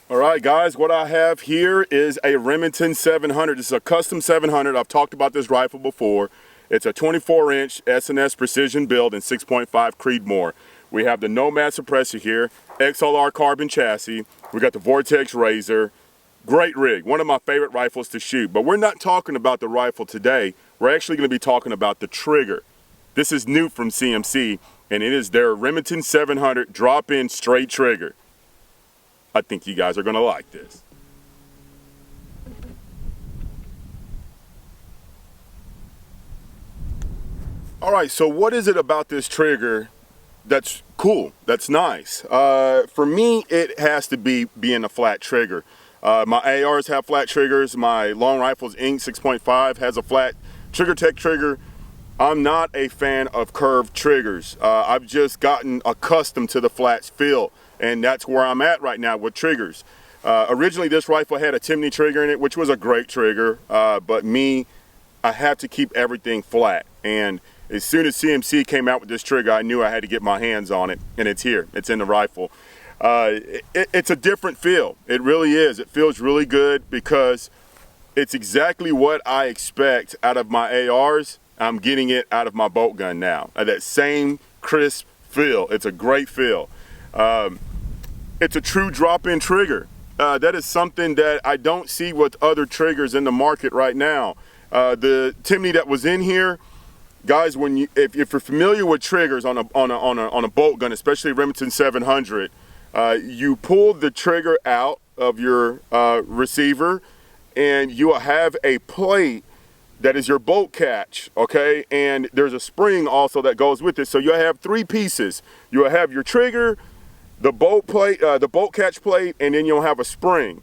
All right, guys, what I have here is a Remington 700. This is a custom 700. I've talked about this rifle before. It's a 24-inch S&S precision build in 6.5 Creedmoor. We have the Nomad suppressor here, XLR carbon chassis. We got the Vortex Razor. Great rig, one of my favorite rifles to shoot. But we're not talking about the rifle today. We're actually going to be talking about the trigger. This is new from CMC, and it is their Remington 700 drop-in straight trigger. I think you guys are going to like this. All right, so what is it about this trigger that's cool, that's nice? For me, it has to be being a flat trigger. My ARs have flat triggers. My long rifles Inc. 6.5 has a flat trigger tech trigger. I'm not a fan of curved triggers. I've just gotten accustomed to the flat feel, and that's where I'm at right now with triggers. Originally, this rifle had a Timney trigger in it, which was a great trigger, but I have to keep everything flat. And as soon as CMC came out with this trigger, I knew I had to get my hands on it, and it's here. It's in the rifle. It's a different feel. It really is. It feels really good because it's exactly what I expect out of my ARs. I'm getting it out of my bolt gun now. That same crisp feel. It's a great feel. It's a true drop-in trigger. That is something that I don't see with other triggers in the market right now. The Timney that was in here, guys, if you're familiar with triggers on a bolt gun, especially Remington 700, you pull the trigger out of your receiver, and you will have a plate that is your bolt catch, okay? And there's a spring also that goes with it. So you'll have three pieces. You'll have your trigger, the bolt plate, the bolt catch plate, and then you'll have a spring.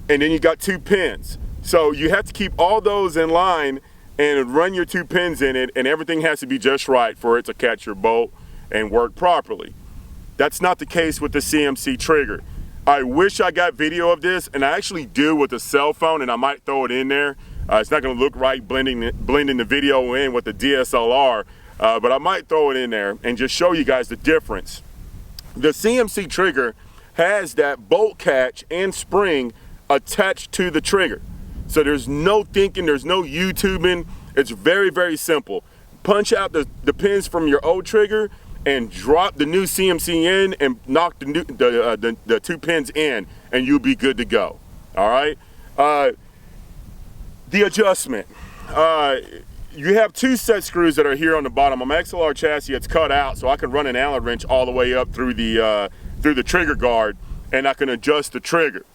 And then you got two pins. So you have to keep all those in line and run your two pins in it, and everything has to be just right for it to catch your bolt and work properly. That's not the case with the CMC trigger. I wish I got video of this, and I actually do with a cell phone, and I might throw it in there. It's not going to look right blending the video in with the DSLR, but I might throw it in there and just show you guys the difference. The CMC trigger has that bolt catch and spring attached to the trigger. So there's no thinking, there's no YouTubing. It's very, very simple. Punch out the pins from your old trigger and drop the new CMC in and knock the two pins in, and you'll be good to go. All right? The adjustment. You have two set screws that are here on the bottom. On my XLR chassis, it's cut out, so I can run an Allen wrench all the way up through the trigger guard, and I can adjust the trigger.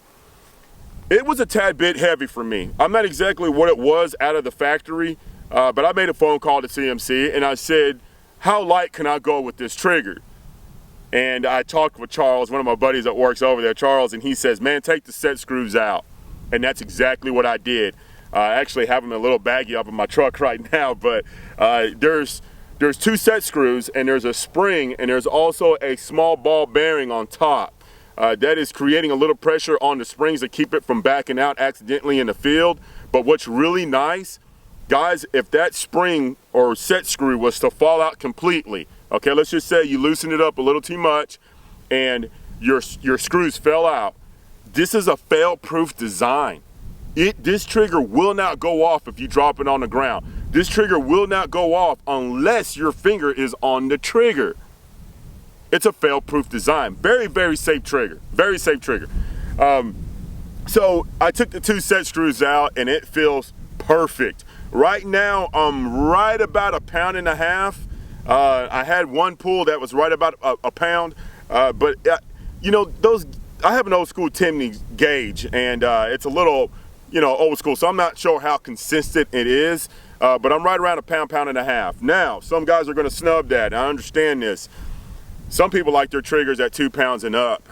It was a tad bit heavy for me. I'm not exactly what it was out of the factory, but I made a phone call to CMC, and I said, how light can I go with this trigger? And I talked with Charles, one of my buddies that works over there, Charles, and he says, man, take the set screws out. And that's exactly what I did. I actually have them in a little baggie up in my truck right now, but there's two set screws, and there's a spring, and there's also a small ball bearing on top. That is creating a little pressure on the springs to keep it from backing out accidentally in the field. But what's really nice, guys, if that spring or set screw was to fall out completely, okay, let's just say you loosen it up a little too much and your screws fell out, this is a fail-proof design. This trigger will not go off if you drop it on the ground. This trigger will not go off unless your finger is on the trigger. It's a fail-proof design. Very, very safe trigger. Very safe trigger. So I took the two set screws out, and it feels perfect. Right now, I'm right about 1.5 pounds. I had one pull that was right about a pound, but you know, I have an old school Timney gauge, and it's a little, you know, old school, so I'm not sure how consistent it is, but I'm right around 1.5 pounds. Now, some guys are going to snub that. I understand this. Some people like their triggers at 2 pounds and up.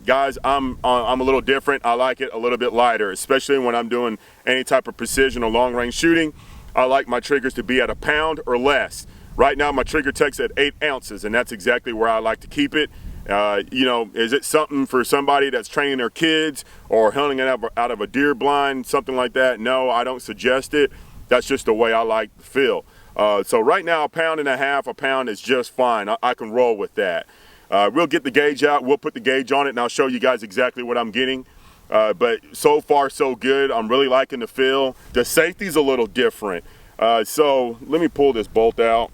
Guys, I'm a little different. I like it a little bit lighter, especially when I'm doing any type of precision or long range shooting. I like my triggers to be at 1 pound or less. Right now, my trigger tech's at 8 ounces, and that's exactly where I like to keep it. You know, is it something for somebody that's training their kids or hunting it out of a deer blind, something like that? No, I don't suggest it. That's just the way I like to feel. So right now, 1.5 pounds, 1 pound is just fine. I can roll with that. We'll get the gauge out, we'll put the gauge on it, and I'll show you guys exactly what I'm getting. But so far so good. I'm really liking the feel. The safety's a little different. So let me pull this bolt out,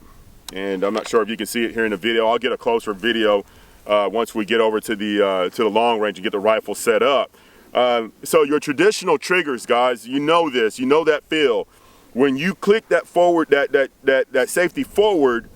and I'm not sure if you can see it here in the video. I'll get a closer video once we get over to the long range and get the rifle set up. So your traditional triggers, guys, you know this, you know that feel. When you click that forward, that safety forward,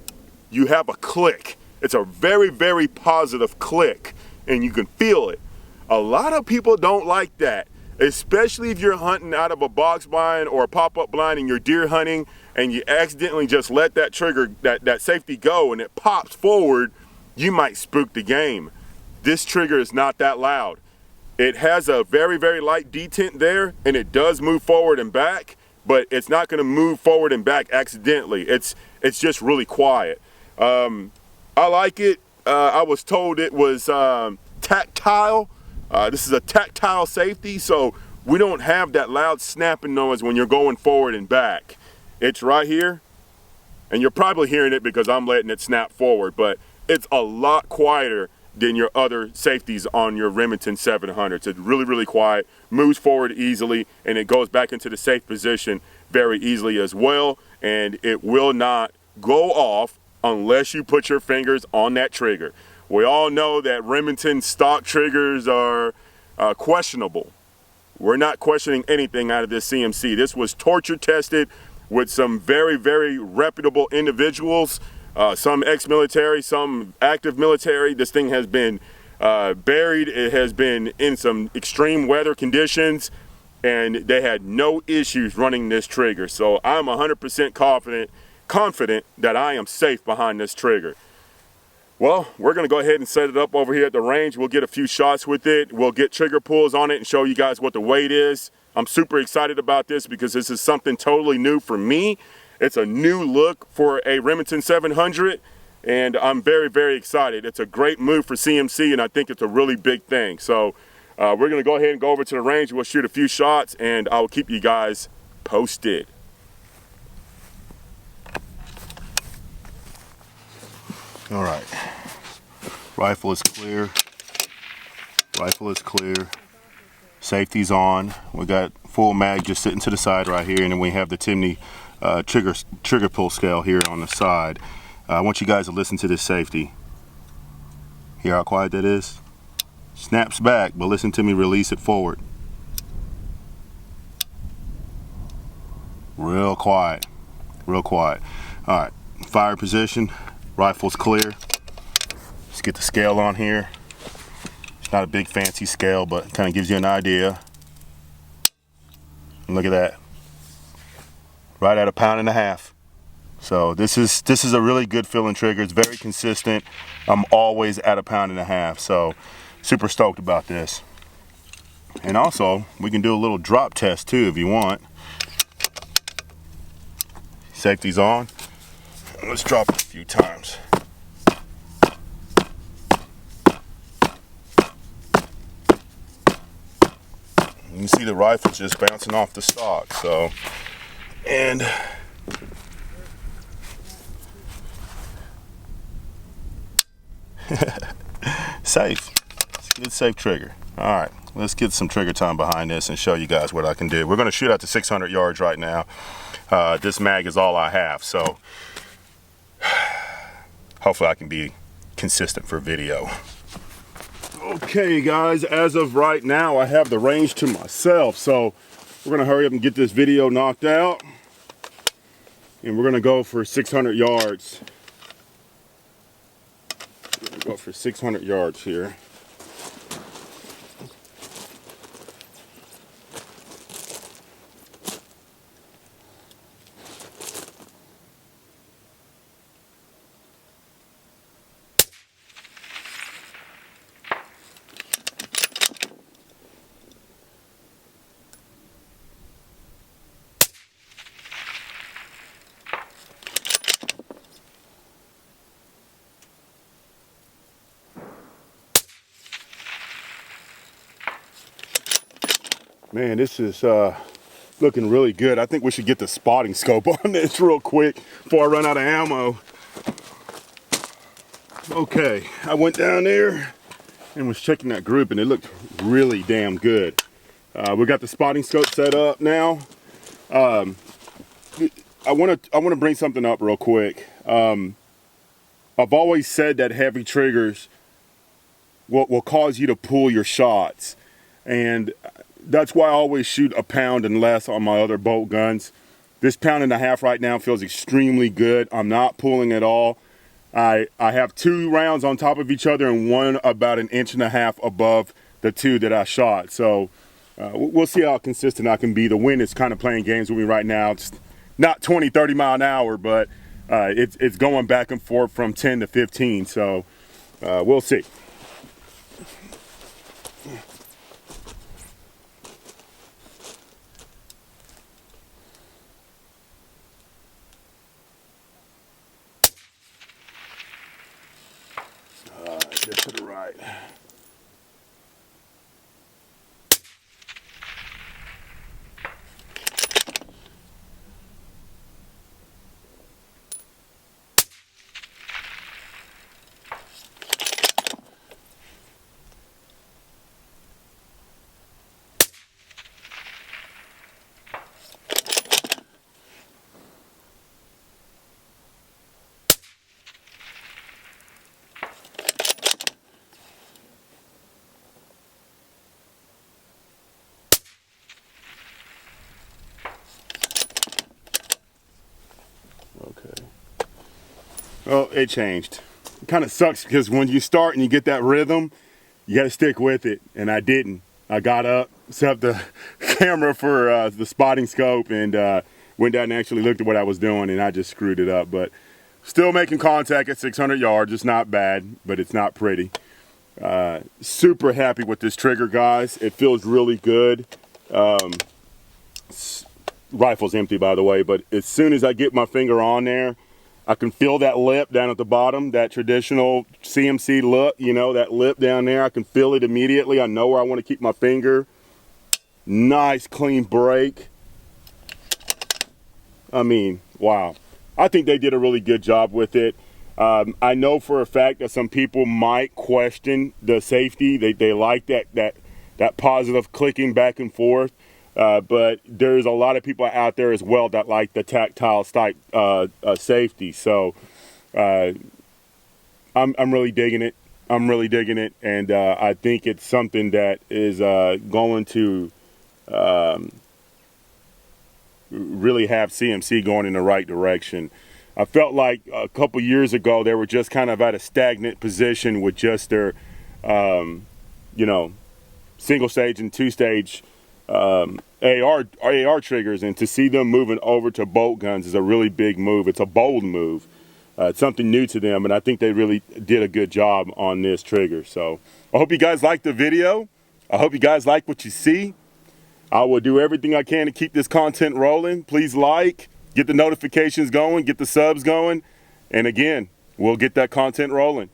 you have a click. It's a very, very positive click, and you can feel it. A lot of people don't like that, especially if you're hunting out of a box blind or a pop-up blind and you're deer hunting and you accidentally just let that trigger, that safety go, and it pops forward, you might spook the game. This trigger is not that loud. It has a very, very light detent there, and it does move forward and back, but it's not going to move forward and back accidentally. It's just really quiet. I like it. I was told it was tactile. This is a tactile safety, so we don't have that loud snapping noise when you're going forward and back. It's right here, and you're probably hearing it because I'm letting it snap forward, but it's a lot quieter than your other safeties on your Remington 700s. It's really, really quiet, moves forward easily, and it goes back into the safe position very easily as well, and it will not go off unless you put your fingers on that trigger. We all know that Remington stock triggers are questionable. We're not questioning anything out of this CMC. This was torture tested with some very, very reputable individuals, some ex-military, some active military. This thing has been buried. It has been in some extreme weather conditions, and they had no issues running this trigger. So I'm 100% confident that I am safe behind this trigger. Well, we're going to go ahead and set it up over here at the range. We'll get a few shots with it. We'll get trigger pulls on it and show you guys what the weight is. I'm super excited about this because this is something totally new for me. It's a new look for a Remington 700, and I'm very, very excited. It's a great move for CMC, and I think it's a really big thing. So we're going to go ahead and go over to the range. We'll shoot a few shots, and I'll keep you guys posted. All right, rifle is clear, safety's on. We got full mag just sitting to the side right here, and then we have the Timney trigger pull scale here on the side. I want you guys to listen to this safety. Hear how quiet that is? Snaps back, but listen to me release it forward. Real quiet, real quiet. All right, fire position. Rifle's clear. Let's get the scale on here. It's not a big fancy scale, but kind of gives you an idea. And look at that. Right at 1.5 pounds. So this is a really good feeling trigger. It's very consistent. I'm always at 1.5 pounds. So super stoked about this. And also, we can do a little drop test too if you want. Safety's on. Let's drop it a few times. You can see the rifle just bouncing off the stock. So, and safe. It's a good safe trigger. All right, let's get some trigger time behind this and show you guys what I can do. We're going to shoot out to 600 yards right now. This mag is all I have, so hopefully I can be consistent for video. Okay guys, as of right now I have the range to myself, so we're gonna hurry up and get this video knocked out, and we're gonna go for 600 yards. We're gonna go for 600 yards here. Man, this is looking really good. I think we should get the spotting scope on this real quick before I run out of ammo. Okay, I went down there and was checking that group, and it looked really damn good. We got the spotting scope set up now. I want to bring something up real quick. I've always said that heavy triggers will cause you to pull your shots, and that's why I always shoot a pound and less on my other bolt guns. This 1.5 pounds right now feels extremely good. I'm not pulling at all. I have 2 rounds on top of each other and one about 1.5 inches above the 2 that I shot. So we'll see how consistent I can be. The wind is kind of playing games with me right now. It's not 20, 30 mile an hour, but it's going back and forth from 10 to 15. So we'll see. Just to the right. Okay. Well, it changed. It kind of sucks because when you start and you get that rhythm, you got to stick with it. And I didn't. I got up, set up the camera for the spotting scope, and went down and actually looked at what I was doing, and I just screwed it up. But still making contact at 600 yards. It's not bad, but it's not pretty. Super happy with this trigger, guys. It feels really good. Rifle's empty, by the way, but as soon as I get my finger on there, I can feel that lip down at the bottom, that traditional CMC look, you know, that lip down there. I can feel it immediately. I know where I want to keep my finger. Nice, clean break. I mean, wow. I think they did a really good job with it. I know for a fact that some people might question the safety. They like that positive clicking back and forth. But there's a lot of people out there as well that like the tactile type safety. So I'm really digging it. I'm really digging it, and I think it's something that is going to really have CMC going in the right direction. I felt like a couple years ago they were just kind of at a stagnant position with just their, you know, single stage and 2-stage AR triggers, and to see them moving over to bolt guns is a really big move. It's a bold move. It's something new to them, and I think they really did a good job on this trigger. So I hope you guys liked the video. I hope you guys like what you see. I will do everything I can to keep this content rolling. Please like, get the notifications going, get the subs going, and again, we'll get that content rolling.